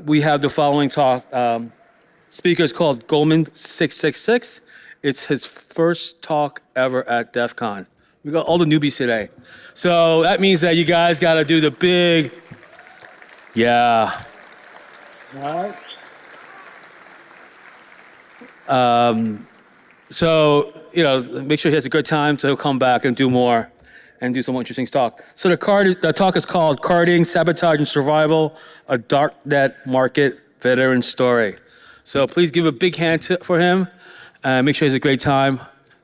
we have the following talk. Speaker is called Godman666. It's his first talk ever at DEF CON. We got all the newbies today. So that means that you guys got to do the big, yeah. All right. So, make sure he has a good time so he'll come back and do more and do some more interesting talk. So the talk is called Carding, Sabotage, and Survival, a Darknet Market Veteran Story. So please give a big hand for him. Make sure he has a great time.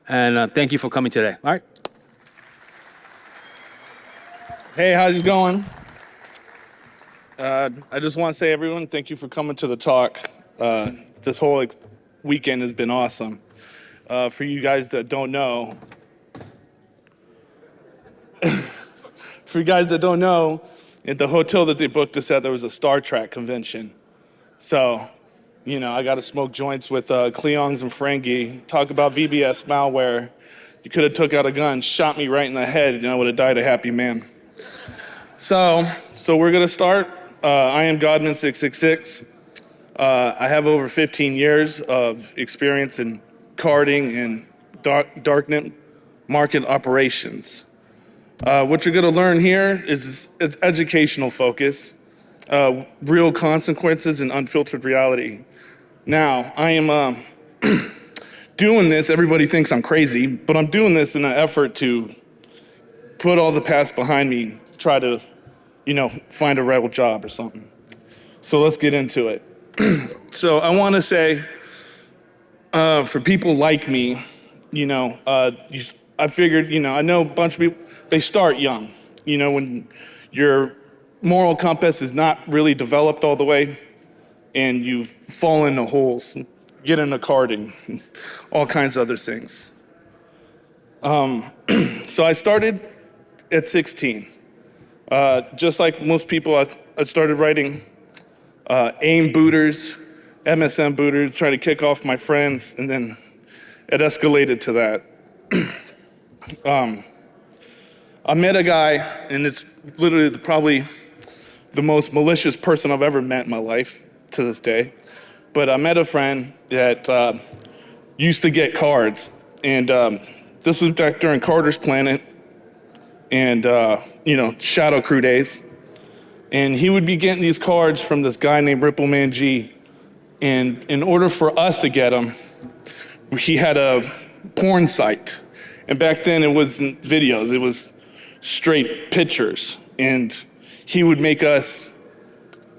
And thank you for coming today. All right. Hey, how's it going? I just want to say, everyone, thank you for coming to the talk. This whole weekend has been awesome. For you guys that don't know, at the hotel that they booked us at, there was a Star Trek convention. So, I got to smoke joints with Cleongs and Ferengi, talk about VBS malware. You could have took out a gun, shot me right in the head, and I would have died a happy man. So we're going to start. I am Godman666. I have over 15 years of experience in carding and darknet market operations. What you're going to learn here is educational focus, real consequences, and unfiltered reality. Now, I am doing this. Everybody thinks I'm crazy, but I'm doing this in an effort to put all the past behind me, try to, find a real job or something. So let's get into it. So I want to say, for people like me, I figured, I know a bunch of people, they start young. When your moral compass is not really developed all the way and you fall into holes, get into carding, all kinds of other things. So I started at 16. Just like most people, I started writing AIM booters, MSM booters, trying to kick off my friends, and then it escalated to that. I met a guy, and it's literally probably the most malicious person I've ever met in my life to this day. But I met a friend that used to get cards, and this was back during Carter's Planet and, Shadow Crew days. And he would be getting these cards from this guy named Rippleman G. And in order for us to get them, he had a porn site. And back then it wasn't videos, it was straight pictures. And he would make us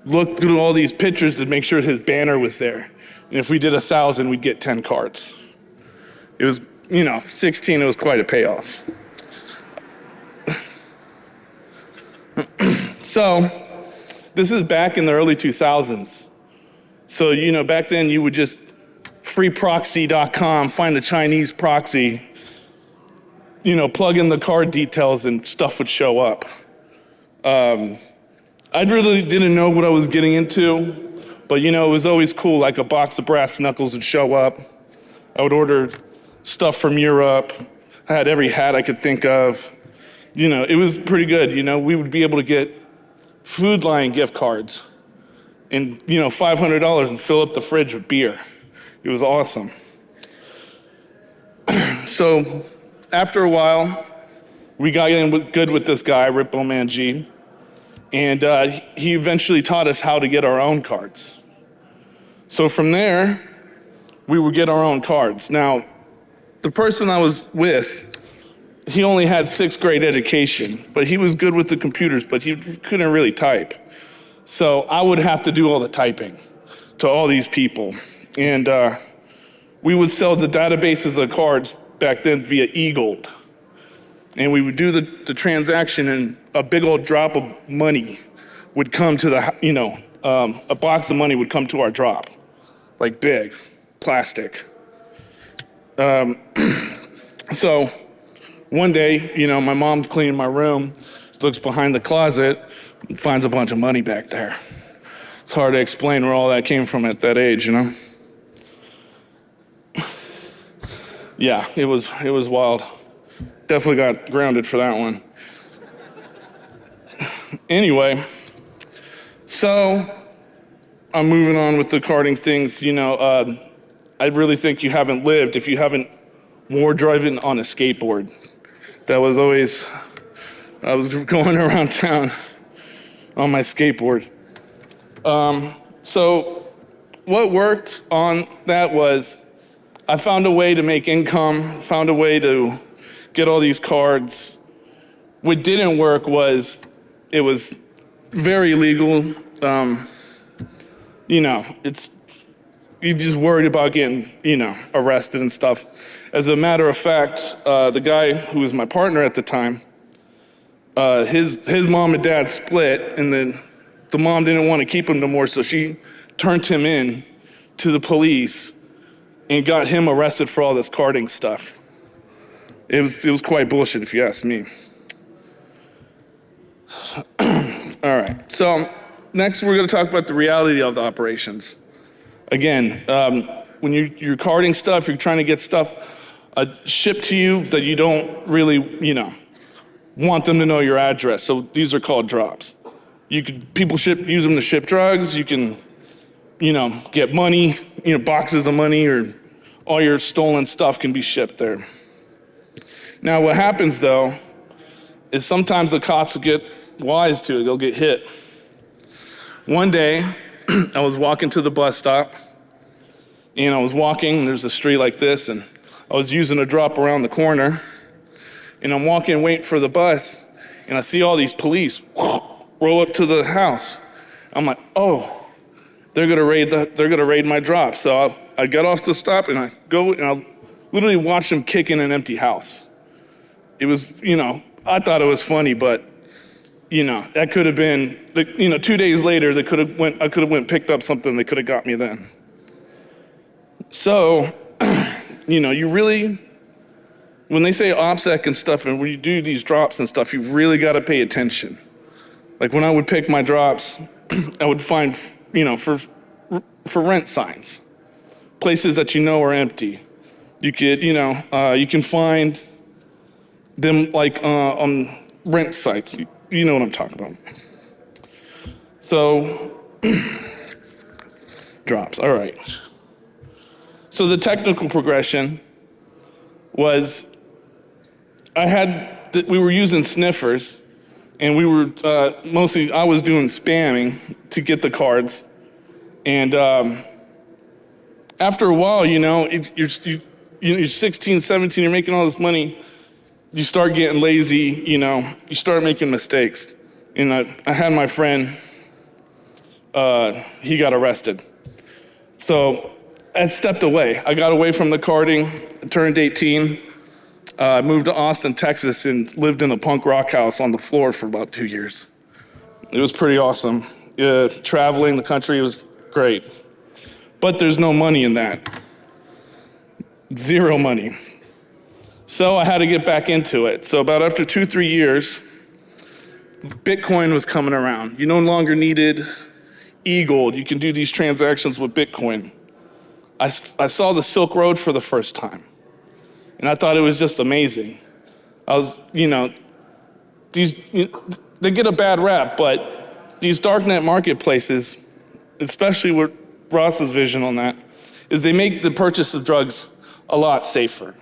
look through all these pictures to make sure his banner was there. And if we did 1,000, we'd get 10 cards. It was, 16, it was quite a payoff. So, this is back in the early 2000s. So, back then you would just freeproxy.com, find a Chinese proxy, plug in the card details and stuff would show up. I really didn't know what I was getting into, but it was always cool, like a box of brass knuckles would show up. I would order stuff from Europe. I had every hat I could think of. It was pretty good. We would be able to get Food Lion gift cards and, $500 and fill up the fridge with beer. It was awesome. So after a while, we got in good with this guy, Rippleman G, and he eventually taught us how to get our own cards. So from there, we would get our own cards. Now, the person I was with, he only had 6th grade education, but he was good with the computers, but he couldn't really type. So I would have to do all the typing to all these people. And we would sell the databases of the cards back then via eGold. And we would do the transaction, and a big old drop of money would come to the, a box of money would come to our drop, like big, plastic. So one day, my mom's cleaning my room, looks behind the closet, and finds a bunch of money back there. It's hard to explain where all that came from at that age, Yeah, it was wild. Definitely got grounded for that one. Anyway, so I'm moving on with the carding things. I really think you haven't lived if you haven't war driven on a skateboard. That was always, I was going around town on my skateboard. So what worked on that was I found a way to make income, found a way to get all these cards. What didn't work was it was very illegal. You just worried about getting, arrested and stuff. As a matter of fact, the guy who was my partner at the time, his mom and dad split, and then the mom didn't want to keep him no more, so she turned him in to the police and got him arrested for all this carding stuff. It was quite bullshit, if you ask me. All right, so next we're going to talk about the reality of the operations. Again, when you're carding stuff, you're trying to get stuff shipped to you that you don't really, want them to know your address. So these are called drops. People use them to ship drugs. You can, get money, boxes of money, or all your stolen stuff can be shipped there. Now, what happens though is sometimes the cops get wise to it. They'll get hit. One day, I was walking to the bus stop, and I was walking, there's a street like this, and I was using a drop around the corner, and I'm walking, waiting for the bus, and I see all these police roll up to the house. I'm like, oh, they're gonna raid my drop. So I get off the stop, and I go, and I literally watch them kick in an empty house. It was, I thought it was funny, but that could have been, 2 days later, I could have went picked up something that could have got me then. So, you really, when they say OPSEC and stuff, and when you do these drops and stuff, you really got to pay attention. Like when I would pick my drops, I would find, for rent signs, places that are empty. You could, you can find them like on rent sites. You know what I'm talking about. So, drops, all right. So the technical progression was, we were using sniffers, and we were, I was doing spamming to get the cards. And after a while, you're 16, 17, you're making all this money, you start getting lazy, you start making mistakes. And I had my friend, he got arrested. So I stepped away. I got away from the carding, turned 18, moved to Austin, Texas, and lived in a punk rock house on the floor for about 2 years. It was pretty awesome. Traveling the country was great. But there's no money in that. Zero money. So I had to get back into it. So about after 2-3 years, Bitcoin was coming around. You no longer needed e-gold. You can do these transactions with Bitcoin. I saw the Silk Road for the first time, and I thought it was just amazing. They get a bad rap, but these Darknet marketplaces, especially with Ross's vision on that, is they make the purchase of drugs a lot safer.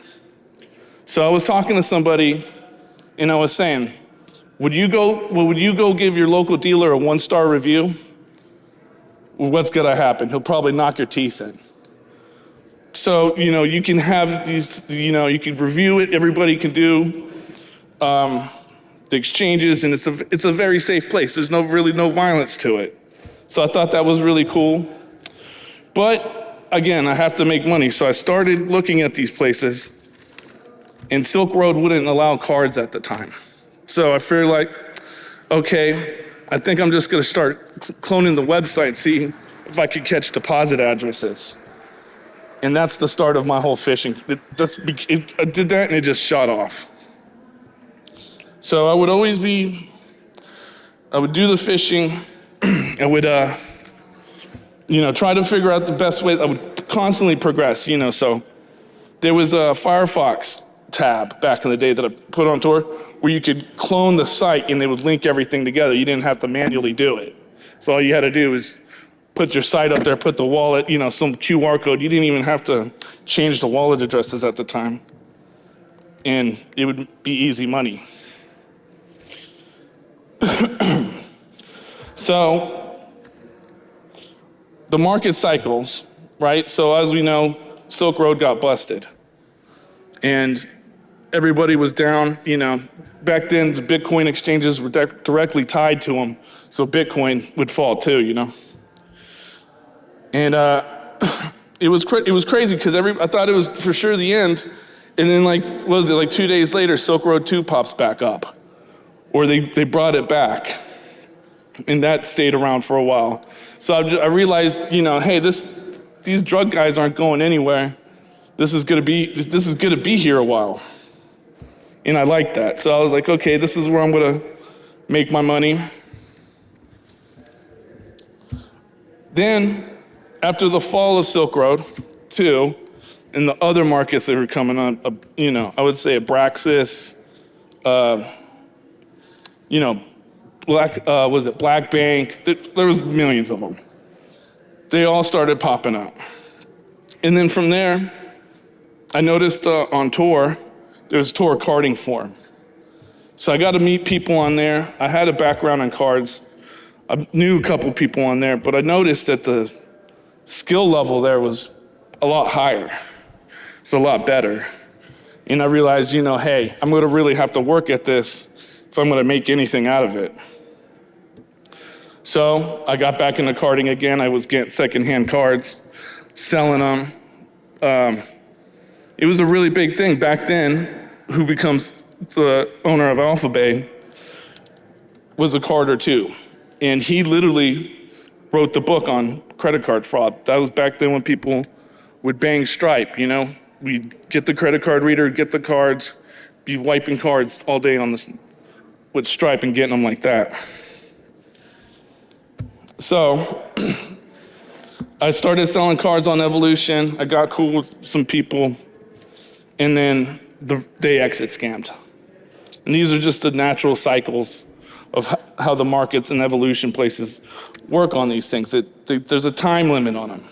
So I was talking to somebody, and I was saying, would you go give your local dealer a 1-star review? Well, what's gonna happen? He'll probably knock your teeth in. So, you can have these, you can review it, everybody can do the exchanges, and it's a very safe place. There's really no violence to it. So I thought that was really cool. But again, I have to make money, so I started looking at these places, and Silk Road wouldn't allow cards at the time. So I figured okay, I think I'm just gonna start cloning the website, see if I could catch deposit addresses. And that's the start of my whole phishing. I did that and it just shot off. So I would do the phishing. I would, try to figure out the best way. I would constantly progress, so there was a Firefox tab back in the day that I put on tour where you could clone the site and they would link everything together. You didn't have to manually do it. So all you had to do was put your site up there, put the wallet, some QR code. You didn't even have to change the wallet addresses at the time. And it would be easy money. So the market cycles, right? So as we know, Silk Road got busted. And everybody was down, Back then, the Bitcoin exchanges were directly tied to them, so Bitcoin would fall too, And it was crazy because I thought it was for sure the end, and then what was it, 2 days later, Silk Road 2 pops back up, or they brought it back, and that stayed around for a while. So I realized, hey, these drug guys aren't going anywhere. This is gonna be here a while. And I like that. So I was like, okay, this is where I'm gonna make my money. Then, after the fall of Silk Road 2, and the other markets that were coming on, I would say Abraxas, Black Bank, there was millions of them. They all started popping up. And then from there, I noticed on Tor, there's a Tor carding forum. So I got to meet people on there. I had a background in cards. I knew a couple people on there, but I noticed that the skill level there was a lot higher. It's a lot better. And I realized, hey, I'm gonna really have to work at this if I'm gonna make anything out of it. So I got back into carding again. I was getting secondhand cards, selling them. It was a really big thing. Back then, who becomes the owner of Alphabey was a carder too. And he literally wrote the book on credit card fraud. That was back then when people would bang Stripe, We'd get the credit card reader, get the cards, be wiping cards all day with Stripe and getting them like that. So I started selling cards on Evolution. I got cool with some people. And then they exit scammed. And these are just the natural cycles of how the markets and Evolution places work on these things. There's a time limit on them.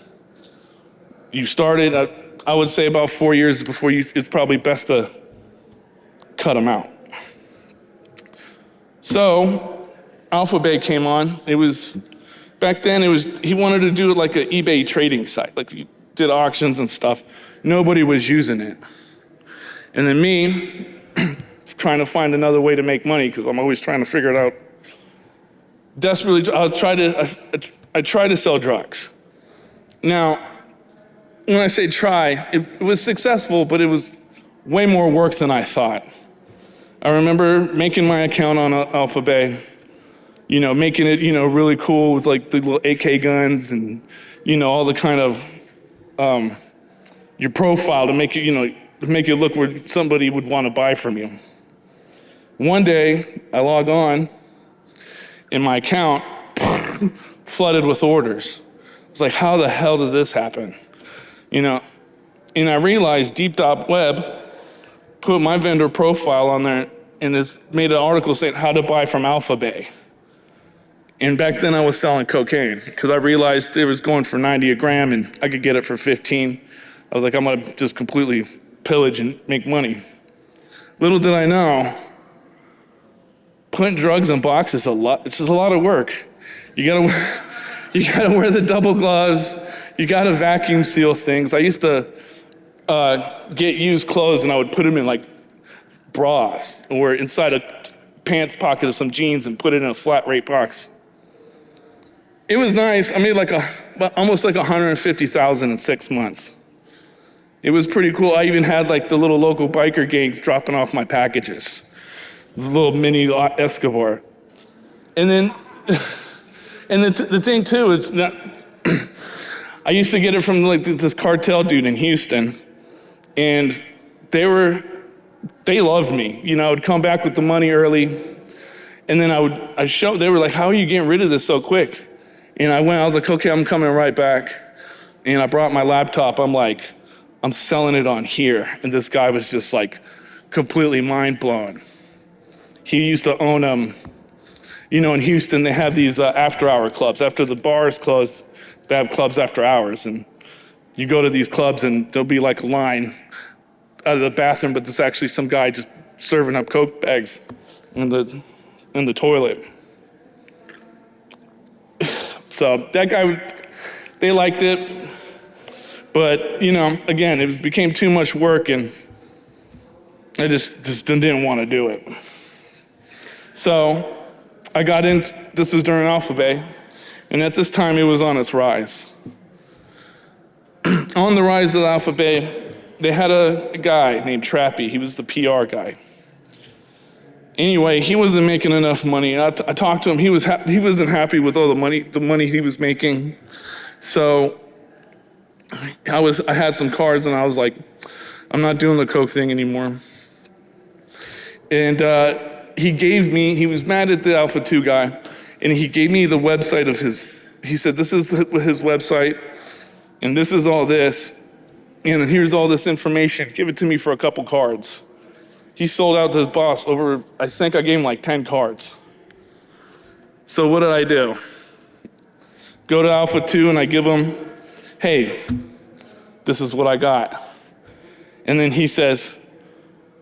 You started, I would say about 4 years before it's probably best to cut them out. So Alphabey came on. Back then he wanted to do it like an eBay trading site. Like you did auctions and stuff. Nobody was using it. And then me, trying to find another way to make money because I'm always trying to figure it out. Desperately, I try to sell drugs. Now, when I say try, it was successful, but it was way more work than I thought. I remember making my account on Alphabey, making it, really cool with like the little AK guns and, all the kind of your profile to make it, make it look where somebody would want to buy from you. One day, I log on, and my account flooded with orders. It's like, how the hell did this happen? And I realized Deep.web put my vendor profile on there and has made an article saying how to buy from Alphabey. And back then I was selling cocaine because I realized it was going for 90 a gram and I could get it for 15. I was like, I'm gonna just completely pillage and make money. Little did I know, putting drugs in boxes it's a lot of work. You gotta wear the double gloves, you gotta vacuum seal things. I used to get used clothes and I would put them in like bras or inside a pants pocket of some jeans and put it in a flat rate box. It was nice. I made almost like 150,000 in 6 months. It was pretty cool. I even had like the little local biker gangs dropping off my packages. The little mini Escobar. And then, the thing too is not, I used to get it from like this cartel dude in Houston, and they loved me. I would come back with the money early, and then they were like, how are you getting rid of this so quick? And I was like, okay, I'm coming right back. And I brought my laptop. I'm selling it on here. And this guy was just like completely mind blown. He used to own, in Houston, they have these after hour clubs. After the bars closed, They have clubs after hours, and you go to these clubs and there'll be like a line out of the bathroom, but there's actually some guy just serving up Coke bags in the toilet. So that guy, they liked it, but again, it became too much work, and I just didn't want to do it. So I got in. This was during Alphabey, and at this time it was on its rise. On the rise of Alphabey, they had a guy named Trappy. He was the PR guy. Anyway, he wasn't making enough money. I talked to him. He wasn't happy with all the money he was making. So I had some cards, and I was like, I'm not doing the Coke thing anymore. And he was mad at the Alpha 2 guy, and he gave me the website of he said, this is his website, and this is all this, and here's all this information. Give it to me for a couple cards. He sold out to his boss I think I gave him like 10 cards. So what did I do? Go to Alpha 2 and I give him, hey, this is what I got. And then he says,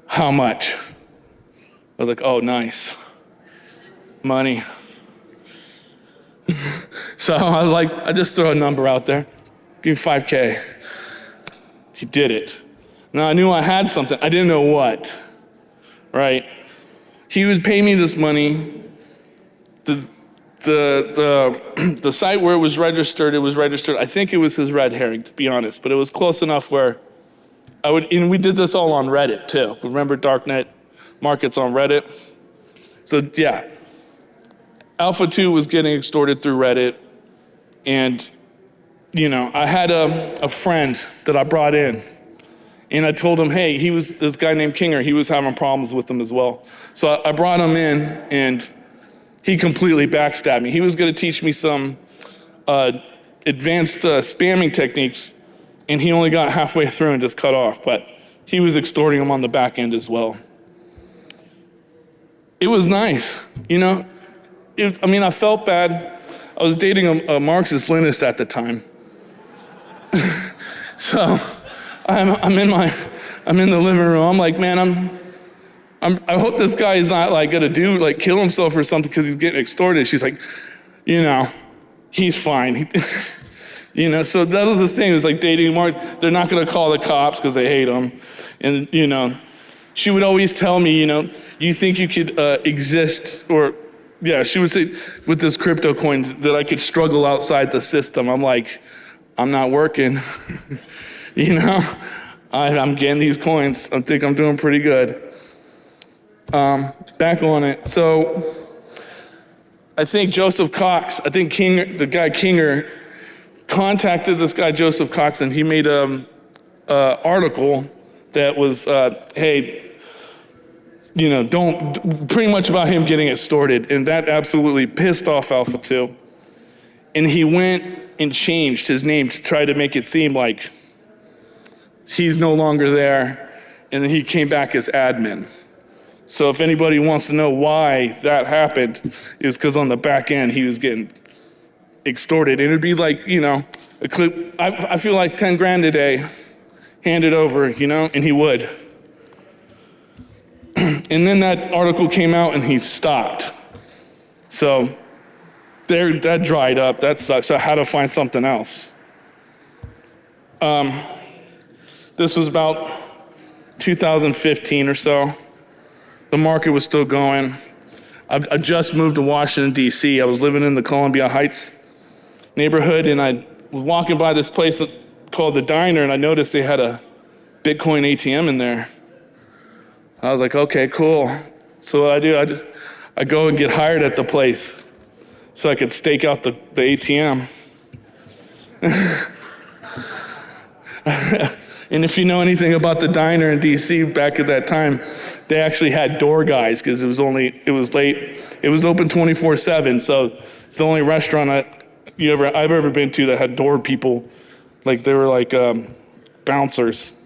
how much? I was like, oh, nice. Money. So I just throw a number out there. Give me $5K. He did it. Now I knew I had something. I didn't know what. Right? He would pay me this money. The site where it was registered, I think it was his red herring, to be honest, but it was close enough where and we did this all on Reddit too. Remember Darknet markets on Reddit? So yeah, Alpha 2 was getting extorted through Reddit, and I had a friend that I brought in. And I told him, hey, this guy named Kinger, he was having problems with him as well. So I brought him in, and he completely backstabbed me. He was gonna teach me some advanced spamming techniques, and he only got halfway through and just cut off, but he was extorting him on the back end as well. It was nice, I felt bad. I was dating a Marxist-Leninist at the time. So I'm in the living room. I'm like, man, I hope this guy is not gonna kill himself or something because he's getting extorted. She's like, he's fine. So that was the thing. It was like dating Mark. They're not gonna call the cops because they hate him. And she would always tell me, you think you could exist, or yeah, she would say with this crypto coin that I could struggle outside the system. I'm like, I'm not working. I'm getting these coins. I think I'm doing pretty good. Back on it. So I think the guy Kinger contacted this guy Joseph Cox, and he made an article that was, hey, pretty much about him getting extorted, and that absolutely pissed off Alpha 2. And he went and changed his name to try to make it seem like he's no longer there, and then he came back as admin. So if anybody wants to know why that happened, it was because on the back end he was getting extorted. And it'd be like, a clip, I feel like 10 grand a day, hand it over, and he would. And then that article came out and he stopped. So that dried up, that sucks. So I had to find something else. This was about 2015 or so. The market was still going. I just moved to Washington, D.C. I was living in the Columbia Heights neighborhood, and I was walking by this place called The Diner, and I noticed they had a Bitcoin ATM in there. I was like, okay, cool. So what I do, I go and get hired at the place so I could stake out the ATM. And if you know anything about the Diner in DC back at that time, they actually had door guys because it was late. It was open 24/7, so it's the only restaurant I've ever been to that had door people. Like they were like bouncers.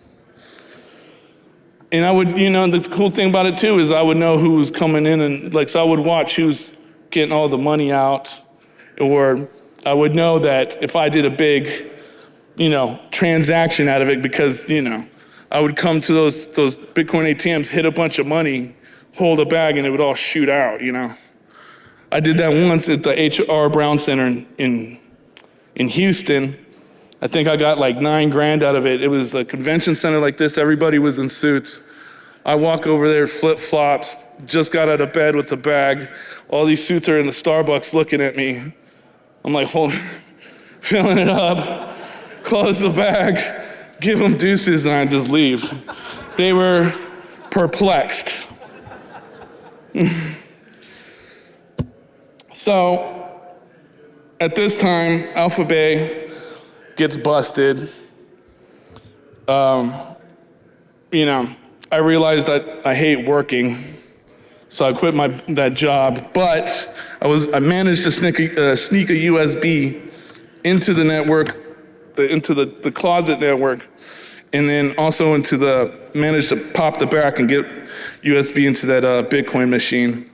And I would, the cool thing about it too is I would know who was coming in, and so I would watch who's getting all the money out, or I would know that if I did a big, transaction out of it, because, I would come to those Bitcoin ATMs, hit a bunch of money, hold a bag, and it would all shoot out, I did that once at the H.R. Brown Center in Houston. I think I got like $9,000 out of it. It was a convention center like this. Everybody was in suits. I walk over there, flip-flops, just got out of bed with the bag. All these suits are in the Starbucks looking at me. I'm like, filling it up, close the bag, give them deuces, and I just leave. They were perplexed. So, at this time, Alphabey gets busted. I realized that I hate working, so I quit that job. But I managed to sneak a USB into the network, into the closet network, and then also managed to pop the back and get USB into that Bitcoin machine.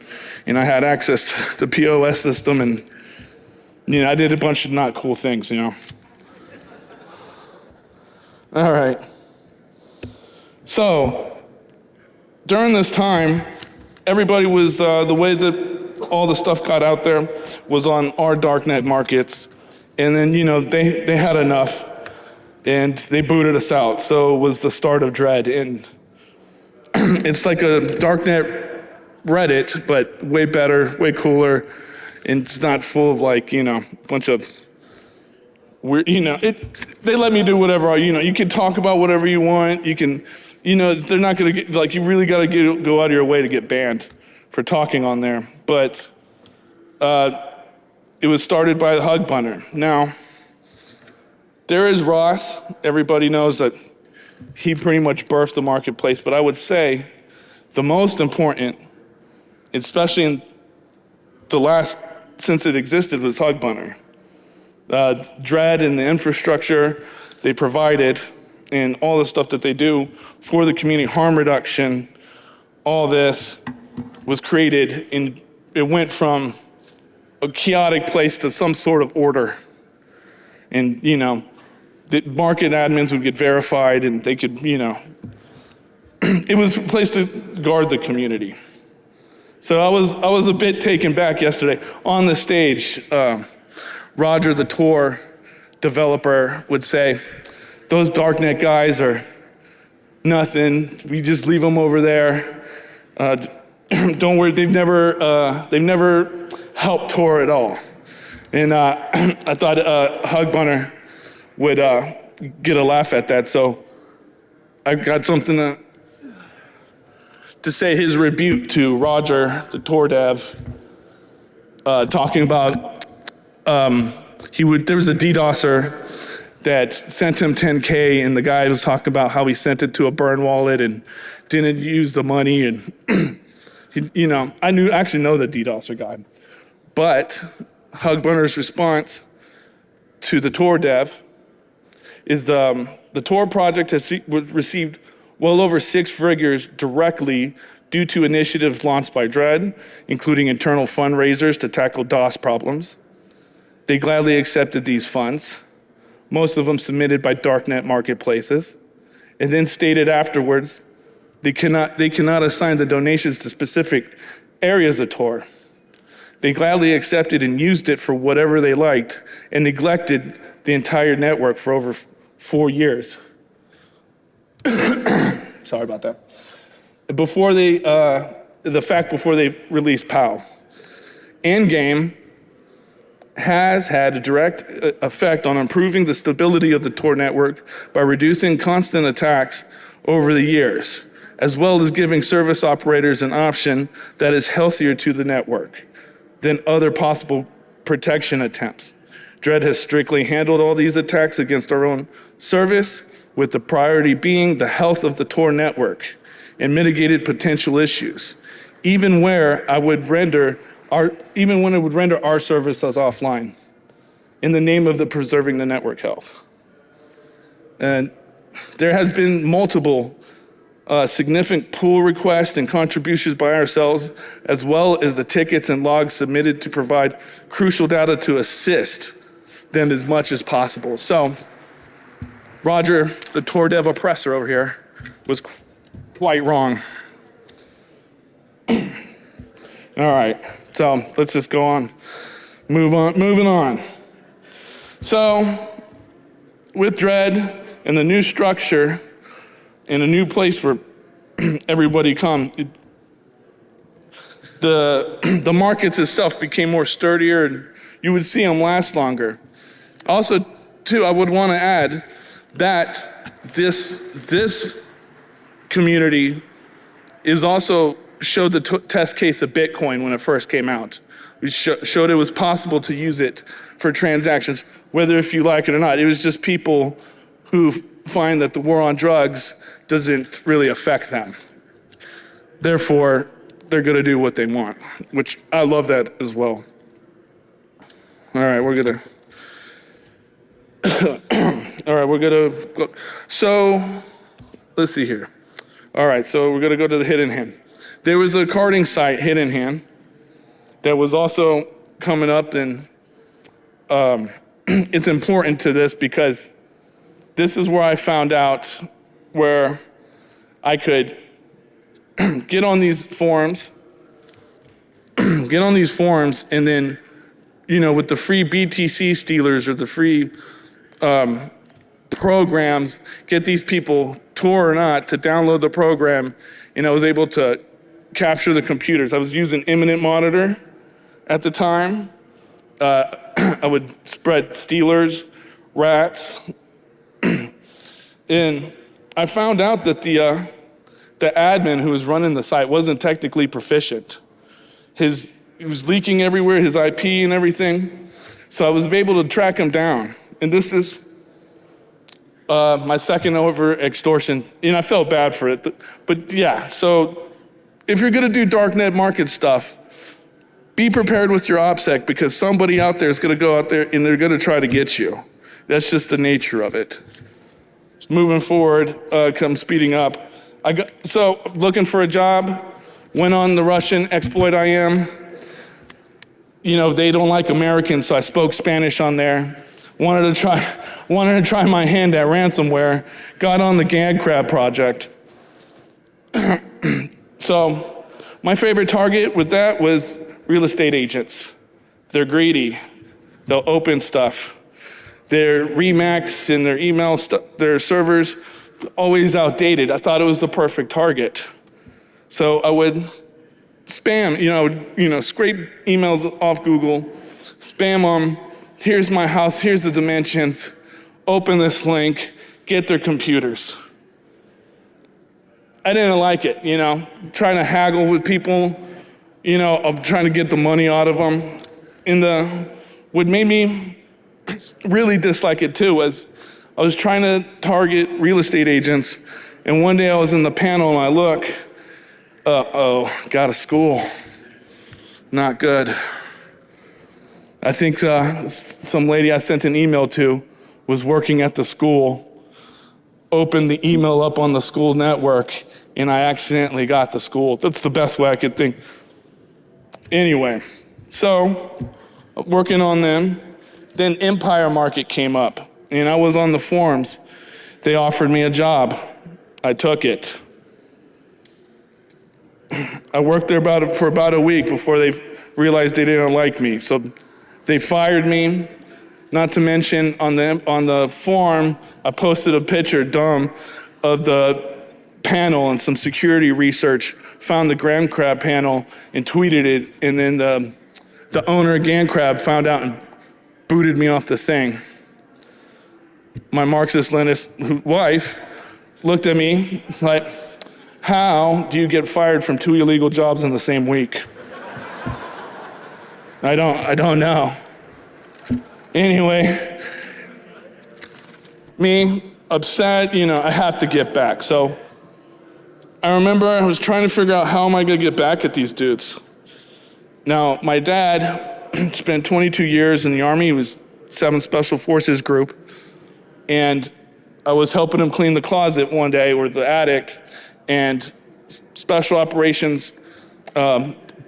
And I had access to the POS system, and I did a bunch of not cool things, All right. So, during this time, everybody was, the way that all the stuff got out there was on our Darknet markets. And then, they had enough, and they booted us out. So it was the start of Dread. And it's like a Darknet Reddit, but way better, way cooler. And it's not full of a bunch of weird, they let me do whatever, you can talk about whatever you want. You can, they're not going to get, you really got to go out of your way to get banned for talking on there. But it was started by the Hug Bunter. Now, there is Ross. Everybody knows that he pretty much birthed the marketplace. But I would say the most important, especially in since it existed, was Hug Bunter. Dread and the infrastructure they provided and all the stuff that they do for the community, harm reduction, all this was created, and it went from a chaotic place to some sort of order. And, the market admins would get verified, and they could, it was a place to guard the community. So I was a bit taken back yesterday. On the stage, Roger, the Tor developer, would say, those Darknet guys are nothing. We just leave them over there. Don't worry, they've never helped Tor at all. And I thought Hug Bunter would get a laugh at that. So I got something to say his rebuke to Roger, the Tor dev, talking about there was a DDoSer that sent him 10K, and the guy was talking about how he sent it to a burn wallet and didn't use the money. And I actually know the DDoSer guy, but Hug Bunter's response to the Tor dev is the Tor project has received well over 6 figures directly due to initiatives launched by Dread, including internal fundraisers to tackle DOS problems. They gladly accepted these funds, most of them submitted by Darknet marketplaces, and then stated afterwards they cannot assign the donations to specific areas of Tor. They gladly accepted and used it for whatever they liked and neglected the entire network for over 4 years. Sorry about that. Before they released POW. Endgame has had a direct effect on improving the stability of the Tor network by reducing constant attacks over the years, as well as giving service operators an option that is healthier to the network than other possible protection attempts. Dread has strictly handled all these attacks against our own service, with the priority being the health of the Tor network and mitigated potential issues, even when it would render our services offline in the name of preserving the network health. And there has been multiple significant pull requests and contributions by ourselves, as well as the tickets and logs submitted to provide crucial data to assist them as much as possible. So Roger, the Tor dev oppressor over here, was quite wrong. All right, so let's just go on. Moving on. So with Dread and the new structure and a new place where everybody come, the markets itself became more sturdier and you would see them last longer. Also, too, I would want to add that this community is also showed the test case of Bitcoin when it first came out. We showed it was possible to use it for transactions, whether if you like it or not. It was just people who find that the war on drugs doesn't really affect them. Therefore, they're going to do what they want, which I love that as well. All right, we're going to go. So let's see here. All right, so we're going to go to the Hidden Hand. There was a carding site, Hidden Hand, that was also coming up, and it's important to this because this is where I found out where I could get on these forums, and then, with the free BTC stealers or the free programs, get these people, Tor or not, to download the program, and I was able to capture the computers. I was using Imminent Monitor at the time. I would spread stealers, rats, and I found out that the admin who was running the site wasn't technically proficient. He was leaking everywhere, his IP and everything. So I was able to track him down. And this is my second over Extortion. And I felt bad for it. But yeah, so if you're gonna do Darknet market stuff, be prepared with your OPSEC because somebody out there is gonna go out there and they're gonna try to get you. That's just the nature of it. Moving forward, come speeding up. So looking for a job, went on the Russian exploit IM. They don't like Americans, so I spoke Spanish on there. Wanted to try my hand at ransomware. Got on the Gag Crab project. So my favorite target with that was real estate agents. They're greedy. They'll open stuff. Their Remax and their email their servers, always outdated. I thought it was the perfect target. So I would spam, scrape emails off Google, spam them. Here's my house, here's the dimensions. Open this link, get their computers. I didn't like it, trying to haggle with people, I'm trying to get the money out of them. What made me really dislike it too was I was trying to target real estate agents, and one day I was in the panel and I look, got a school. Not good. I think some lady I sent an email to was working at the school, opened the email up on the school network, and I accidentally got the school. That's the best way I could think. Anyway, so working on them, then Empire Market came up, and I was on the forums. They offered me a job. I took it. I worked there for about a week before they realized they didn't like me. So they fired me. Not to mention on the forum, I posted a picture, of the panel and some security research, found the Gram Crab panel and tweeted it, and then the owner of Gan Crab found out and booted me off the thing. My Marxist-Leninist wife looked at me like, how do you get fired from 2 illegal jobs in the same week? I don't know. Anyway, me, upset, I have to get back. So I remember I was trying to figure out how am I gonna get back at these dudes. Now, my dad spent 22 years in the Army. He was 7th Special Forces Group. And I was helping him clean the closet one day, or the attic, and Special Operations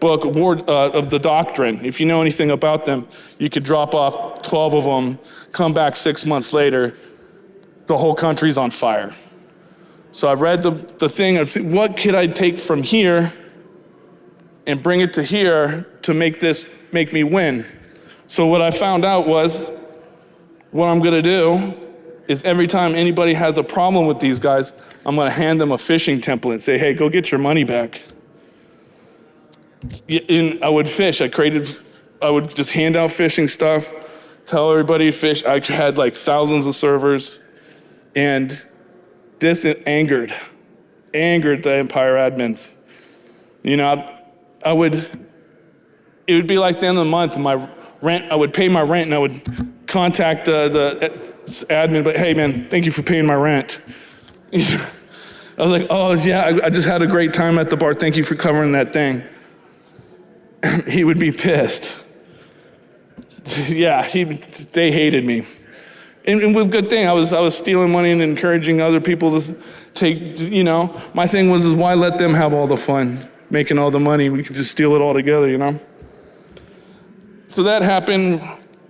book, of the Doctrine. If you know anything about them, you could drop off 12 of them, come back 6 months later, the whole country's on fire. So I read the thing, I've seen, what could I take from here and bring it to here to make me win? So what I found out was, what I'm gonna do is every time anybody has a problem with these guys, I'm gonna hand them a phishing template and say, hey, go get your money back. And I would fish, I would just hand out phishing stuff, tell everybody to fish. I had like thousands of servers, and this angered the Empire admins. You know, it would be like the end of the month, my rent, I would pay my rent and I would contact the admin, but hey man, thank you for paying my rent. I was like, oh yeah, I just had a great time at the bar, thank you for covering that thing. He would be pissed. Yeah, they hated me. And with good thing, I was stealing money and encouraging other people to take, you know, my thing was why let them have all the fun, making all the money, we could just steal it all together, you know? So that happened,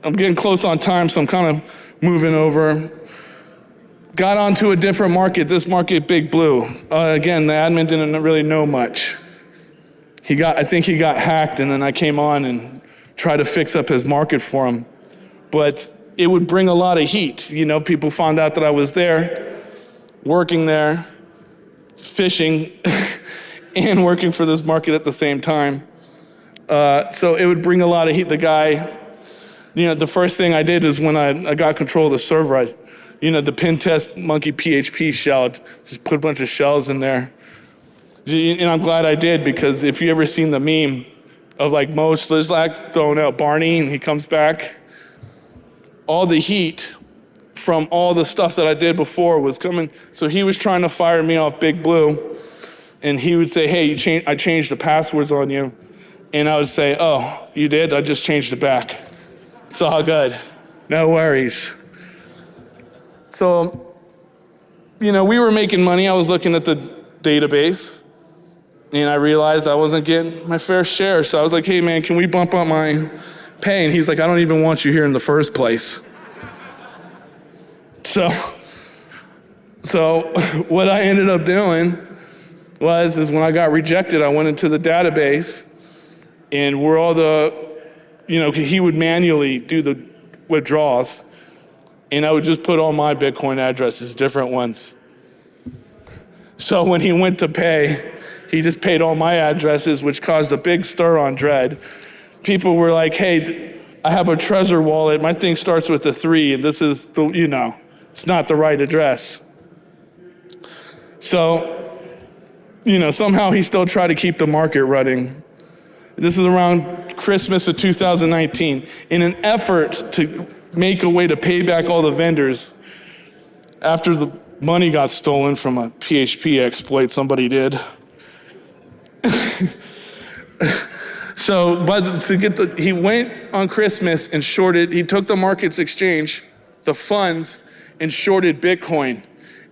I'm getting close on time, so I'm kind of moving over. Got onto a different market, this market, Big Blue. Again, the admin didn't really know much. I think he got hacked, and then I came on and tried to fix up his market for him. But it would bring a lot of heat. You know, people found out that I was there, working there, fishing, and working for this market at the same time. So it would bring a lot of heat. The guy, you know, the first thing I did is when I got control of the server, the pin test monkey PHP shell, just put a bunch of shells in there. And I'm glad I did, because if you ever seen the meme of like Mo Slizlak throwing out Barney and he comes back, all the heat from all the stuff that I did before was coming. So he was trying to fire me off Big Blue, and he would say, hey, I changed the passwords on you. And I would say, oh, you did? I just changed it back. It's all good. No worries. So, we were making money. I was looking at the database, and I realized I wasn't getting my fair share. So I was like, hey man, can we bump up my pay? And he's like, I don't even want you here in the first place. So what I ended up doing is when I got rejected, I went into the database, and where all he would manually do the withdrawals, and I would just put all my Bitcoin addresses, different ones. So when he went to pay, he just paid all my addresses, which caused a big stir on Dread. People were like, hey, I have a Trezor wallet. My thing starts with a 3, and this is, it's not the right address. So, somehow he still tried to keep the market running. This is around Christmas of 2019. In an effort to make a way to pay back all the vendors after the money got stolen from a PHP exploit somebody did. So, he went on Christmas and he took the markets exchange, the funds, and shorted Bitcoin.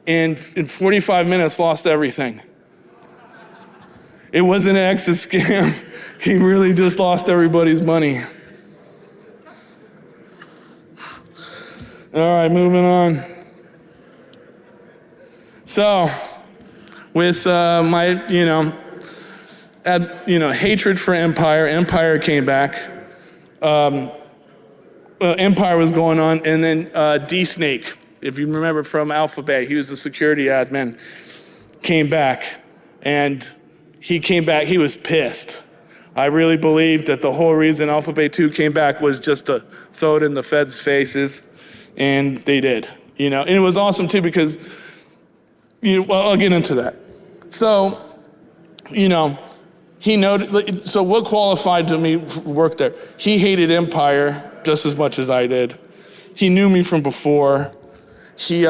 And in 45 minutes, lost everything. It wasn't an exit scam. He really just lost everybody's money. All right, moving on. So, with my, hatred for Empire came back. Empire was going on, and then D-Snake, if you remember from Alphabey, he was the security admin, came back. And he came back, he was pissed. I really believed that the whole reason Alphabey 2 came back was just to throw it in the feds' faces, and they did. And it was awesome too, because, I'll get into that. So, he noted, so what qualified to me for work there? He hated Empire just as much as I did. He knew me from before. He,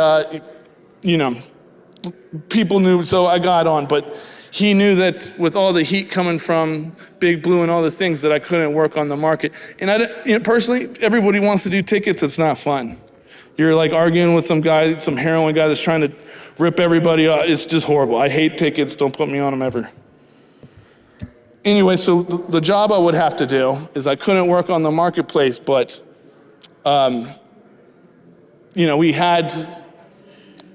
people knew, so I got on, but he knew that with all the heat coming from Big Blue and all the things that I couldn't work on the market. And personally, everybody wants to do tickets. It's not fun. You're like arguing with some heroin guy that's trying to rip everybody off. It's just horrible. I hate tickets. Don't put me on them ever. Anyway, so the job I would have to do is I couldn't work on the marketplace, but we had a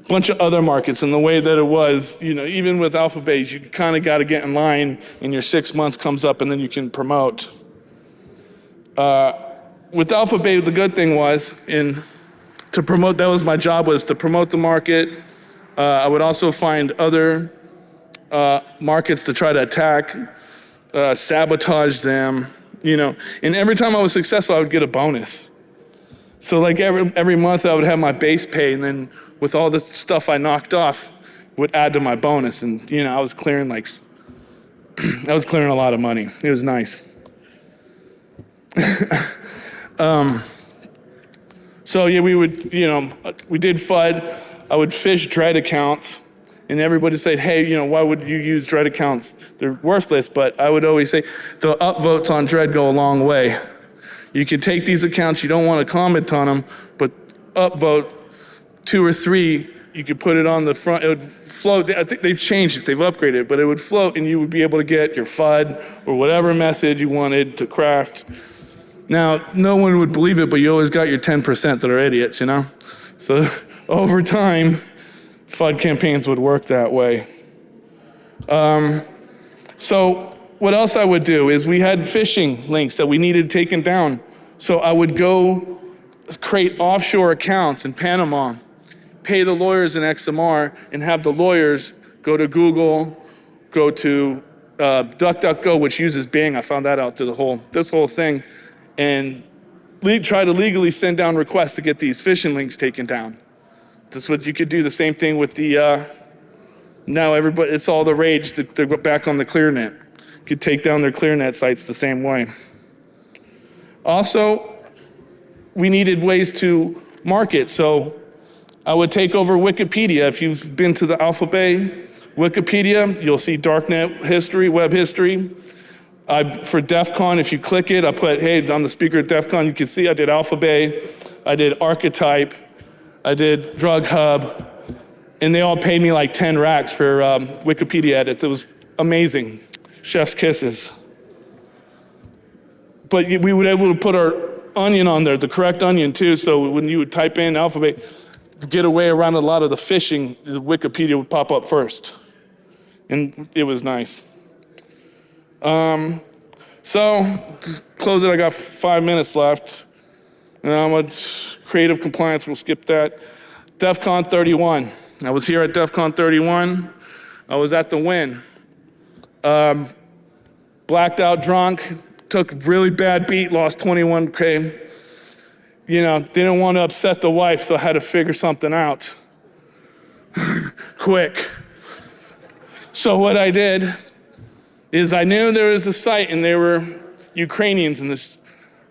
bunch of other markets, and the way that it was, even with Alphabey, you kind of got to get in line, and your 6 months comes up, and then you can promote. With Alphabey, the good thing was, to promote, that was my job, was to promote the market. I would also find other markets to try to attack, sabotage them, and every time I was successful, I would get a bonus. So like every month I would have my base pay, and then with all the stuff I knocked off would add to my bonus. And I was clearing a lot of money. It was nice. So yeah, we did FUD. I would fish Dread accounts, and everybody said, hey, why would you use Dread accounts? They're worthless. But I would always say, the upvotes on Dread go a long way. You can take these accounts, you don't want to comment on them, but upvote 2 or 3, you could put it on the front, it would float. I think they've changed it, they've upgraded it, but it would float and you would be able to get your FUD or whatever message you wanted to craft. Now, no one would believe it, but you always got your 10% that are idiots, So over time, FUD campaigns would work that way. So what else I would do is we had phishing links that we needed taken down. So I would go create offshore accounts in Panama, pay the lawyers in XMR, and have the lawyers go to Google, go to DuckDuckGo, which uses Bing. I found that out through this whole thing, and try to legally send down requests to get these phishing links taken down. That's what you could do. The same thing with the now everybody. It's all the rage to go back on the ClearNet. Could take down their ClearNet sites the same way. Also, we needed ways to market, so I would take over Wikipedia. If you've been to the Alphabey Wikipedia, you'll see Darknet history, web history. For DEF CON, if you click it, I put, hey, I'm the speaker at DEF CON. You can see I did Alphabey, I did Archetype, I did Drug Hub, and they all paid me like 10 racks for Wikipedia edits. It was amazing. Chef's kisses. But we would be able to put our onion on there, the correct onion too, so when you would type in Alphabet, to get away around a lot of the phishing, the Wikipedia would pop up first. And it was nice. So, to close it, I got 5 minutes left. Creative compliance, we'll skip that. DEF CON 31. I was here at DEF CON 31. I was at the win. Blacked out drunk, took a really bad beat, lost 21K. Didn't want to upset the wife, so I had to figure something out. Quick. So what I did is I knew there was a site and there were Ukrainians and this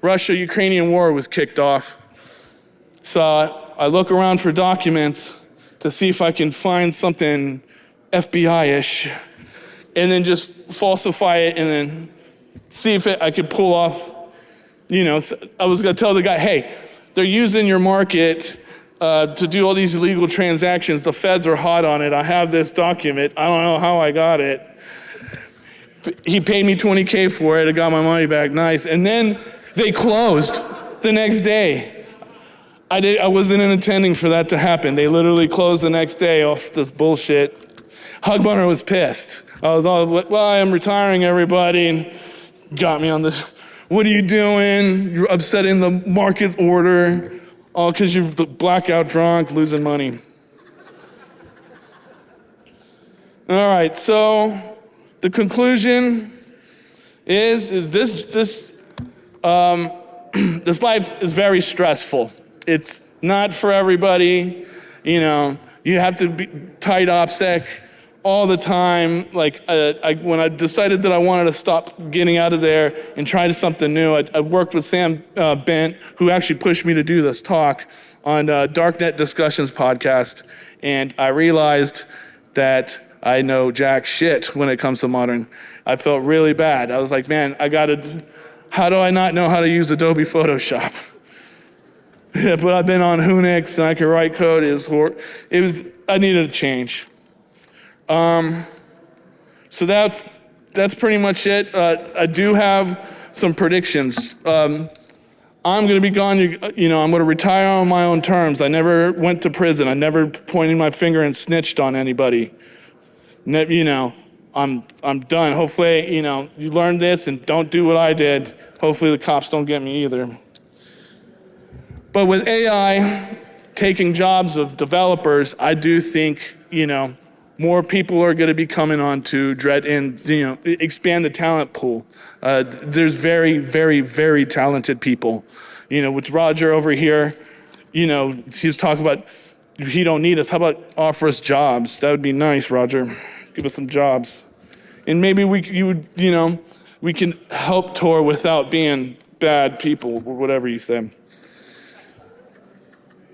Russia-Ukrainian war was kicked off. So I look around for documents to see if I can find something FBI-ish, and then just falsify it and then see if I could pull off, I was gonna tell the guy, hey, they're using your market to do all these illegal transactions. The feds are hot on it. I have this document. I don't know how I got it. He paid me 20K for it. I got my money back, nice. And then they closed the next day. I wasn't intending for that to happen. They literally closed the next day off this bullshit. Hugbunner was pissed. I was all, well, I am retiring, everybody, and got me on this. What are you doing? You're upsetting the market order, all because you're blackout drunk, losing money. All right, so the conclusion is this life is very stressful. It's not for everybody. You have to be tight OPSEC all the time. Like when I decided that I wanted to stop getting out of there and try something new, I worked with Sam Bent, who actually pushed me to do this talk on Darknet Discussions podcast, and I realized that I know jack shit when it comes to modern. I felt really bad. I was like, man, how do I not know how to use Adobe Photoshop? But I've been on Unix and I could write code. I needed a change. So that's that's pretty much it. I do have some predictions. I'm going to be gone. I'm going to retire on my own terms. I never went to prison. I never pointed my finger and snitched on anybody. I'm done. Hopefully, you learn this and don't do what I did. Hopefully the cops don't get me either. But with AI taking jobs of developers, I do think, more people are going to be coming on to Dread and, expand the talent pool. There's very, very, very talented people. With Roger over here, he was talking about, he don't need us. How about offer us jobs? That would be nice, Roger. Give us some jobs. And maybe we can help tour without being bad people or whatever you say.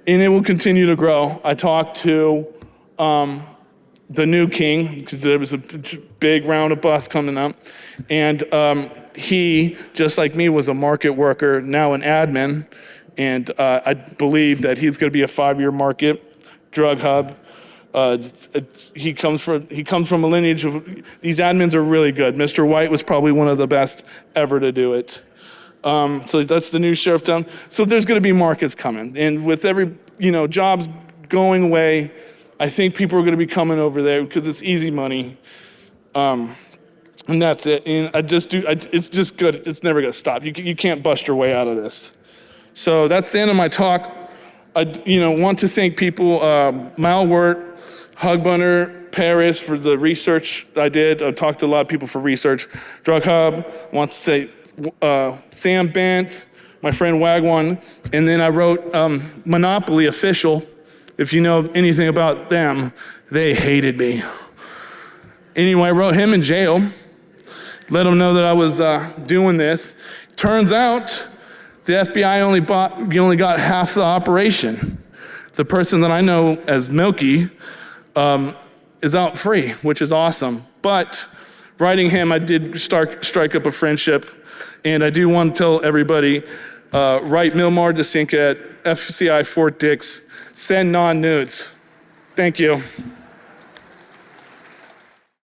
And it will continue to grow. I talked to the new king, because there was a big round of bus coming up. And he, just like me, was a market worker, now an admin. And I believe that he's going to be a 5-year market drug hub. He comes from a lineage of, these admins are really good. Mr. White was probably one of the best ever to do it. So that's the new sheriff town. So there's going to be markets coming. And with every, jobs going away, I think people are going to be coming over there because it's easy money. And that's it. And it's just good. It's never going to stop. You can't bust your way out of this. So that's the end of my talk. I want to thank people, Malwort, Hugbunner, Paris for the research I did. I talked to a lot of people for research. Drug Hub, I want to say Sam Bant, my friend Wagwan, and then I wrote Monopoly Official. If you know anything about them, they hated me. Anyway, I wrote him in jail, let him know that I was doing this. Turns out the FBI only got half the operation. The person that I know as Milky is out free, which is awesome. But writing him, I did strike up a friendship, and I do want to tell everybody, write Milmar DeSinca at FCI Fort Dix, send non-nudes. Thank you.